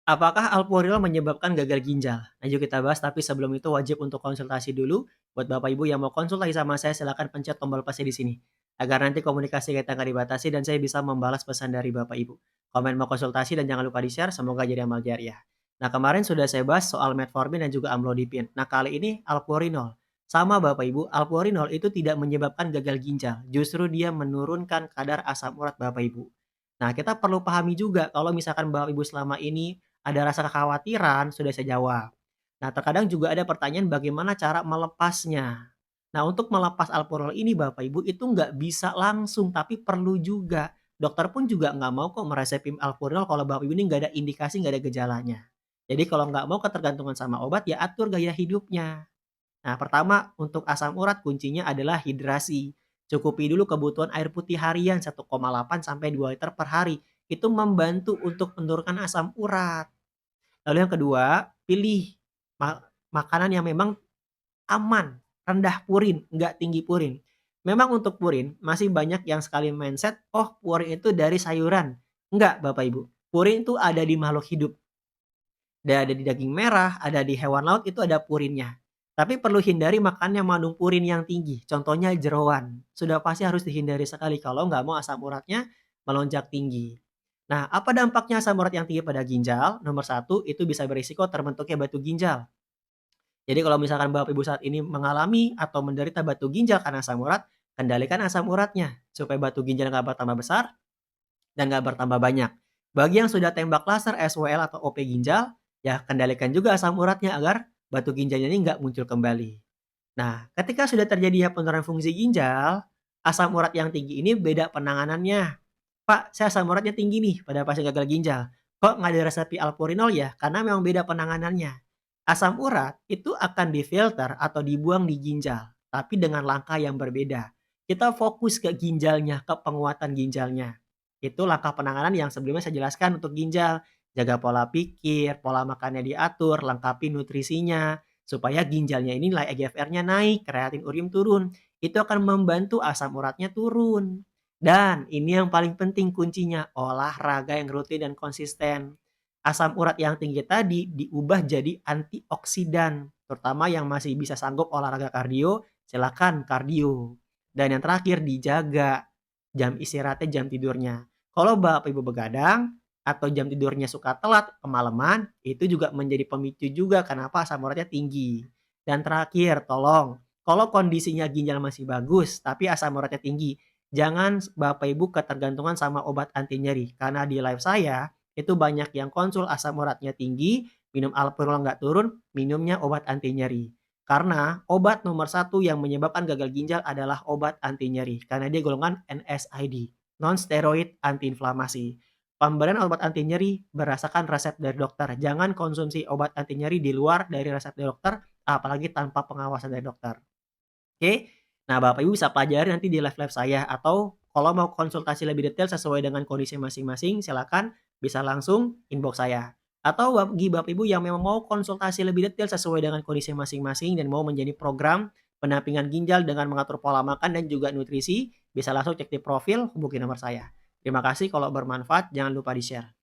Apakah alpurinol menyebabkan gagal ginjal? Nah, yuk kita bahas, tapi sebelum itu wajib untuk konsultasi dulu. Buat Bapak Ibu yang mau konsultasi sama saya, silakan pencet tombol plusnya di sini. Agar nanti komunikasi kita nggak dibatasi dan saya bisa membalas pesan dari Bapak Ibu. Komen mau konsultasi dan jangan lupa di-share, semoga jadi amal jariah. Nah, kemarin sudah saya bahas soal metformin dan juga amlodipin. Nah, kali ini alpurinol. Sama Bapak Ibu, alpurinol itu tidak menyebabkan gagal ginjal, justru dia menurunkan kadar asam urat Bapak Ibu. Nah, kita perlu pahami juga kalau misalkan Bapak Ibu selama ini ada rasa kekhawatiran, sudah saya jawab. Nah, terkadang juga ada pertanyaan bagaimana cara melepasnya. Nah, untuk melepas alkohol ini Bapak Ibu itu nggak bisa langsung, tapi perlu juga. Dokter pun juga nggak mau kok meresepin alpurinol kalau Bapak Ibu ini nggak ada indikasi, nggak ada gejalanya. Jadi kalau nggak mau ketergantungan sama obat, ya atur gaya hidupnya. Nah, pertama untuk asam urat kuncinya adalah hidrasi. Cukupi dulu kebutuhan air putih harian 1,8 sampai 2 liter per hari. Itu membantu untuk menurunkan asam urat. Lalu yang kedua, pilih makanan yang memang aman, rendah purin, nggak tinggi purin. Memang untuk purin, masih banyak yang sekali mindset, "Oh, purin itu dari sayuran." Enggak, Bapak Ibu. Purin itu ada di makhluk hidup. Ada di daging merah, ada di hewan laut, itu ada purinnya. Tapi perlu hindari makan yang mengandung purin yang tinggi, contohnya jeroan. Sudah pasti harus dihindari sekali kalau nggak mau asam uratnya melonjak tinggi. Nah, apa dampaknya asam urat yang tinggi pada ginjal? Nomor satu, itu bisa berisiko terbentuknya batu ginjal. Jadi kalau misalkan Bapak Ibu saat ini mengalami atau menderita batu ginjal karena asam urat, kendalikan asam uratnya supaya batu ginjal nggak bertambah besar dan nggak bertambah banyak. Bagi yang sudah tembak laser SWL atau OP ginjal, ya kendalikan juga asam uratnya agar batu ginjalnya ini nggak muncul kembali. Nah, ketika sudah terjadi penurunan fungsi ginjal, asam urat yang tinggi ini beda penanganannya. "Pak, saya asam uratnya tinggi nih pada pasien gagal ginjal. Kok nggak diresepi alpurinol ya?" Karena memang beda penanganannya. Asam urat itu akan difilter atau dibuang di ginjal, tapi dengan langkah yang berbeda. Kita fokus ke ginjalnya, ke penguatan ginjalnya. Itu langkah penanganan yang sebelumnya saya jelaskan untuk ginjal. Jaga pola pikir, pola makannya diatur, lengkapi nutrisinya, supaya ginjalnya ini nilai EGFR-nya naik, kreatin urin turun. Itu akan membantu asam uratnya turun. Dan ini yang paling penting kuncinya, olahraga yang rutin dan konsisten. Asam urat yang tinggi tadi diubah jadi antioksidan, terutama yang masih bisa sanggup olahraga kardio, silakan kardio. Dan yang terakhir dijaga jam istirahatnya, jam tidurnya. Kalau Bapak Ibu begadang atau jam tidurnya suka telat, kemalaman, itu juga menjadi pemicu juga kenapa asam uratnya tinggi. Dan terakhir, tolong, kalau kondisinya ginjal masih bagus tapi asam uratnya tinggi, jangan Bapak Ibu ketergantungan sama obat anti nyeri. Karena di live saya, itu banyak yang konsul asam uratnya tinggi, minum alpurinol nggak turun, minumnya obat anti nyeri. Karena obat nomor satu yang menyebabkan gagal ginjal adalah obat anti nyeri, karena dia golongan NSAID, non-steroid antiinflamasi. Pemberian obat anti nyeri berdasarkan resep dari dokter. Jangan konsumsi obat anti nyeri di luar dari resep dari dokter, apalagi tanpa pengawasan dari dokter. Oke. Nah, Bapak Ibu bisa pelajari nanti di live-live saya, atau kalau mau konsultasi lebih detail sesuai dengan kondisi masing-masing, silakan bisa langsung inbox saya. Atau bagi Bapak Ibu yang memang mau konsultasi lebih detail sesuai dengan kondisi masing-masing dan mau menjadi program pendampingan ginjal dengan mengatur pola makan dan juga nutrisi, bisa langsung cek di profil, hubungi nomor saya. Terima kasih, kalau bermanfaat jangan lupa di-share.